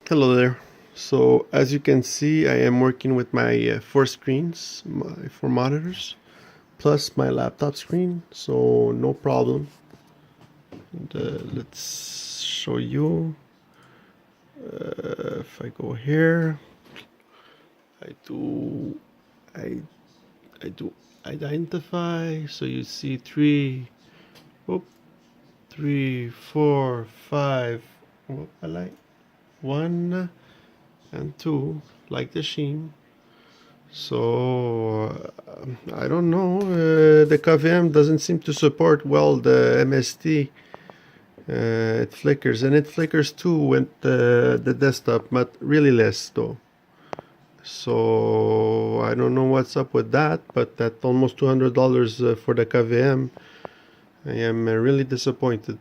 Hello there. So as you can see, I am working with my four screens, my four monitors, plus my laptop screen, so no problem. And, let's show you. If I go here, I do, I, I do identify. So you see oh, three, four, five. Oh, I like one and two, like the sheen. So I don't know. The KVM doesn't seem to support well the MST. It flickers, and it flickers too with the desktop, but really less though. So I don't know what's up with that, but at almost $200 for the KVM, I am really disappointed.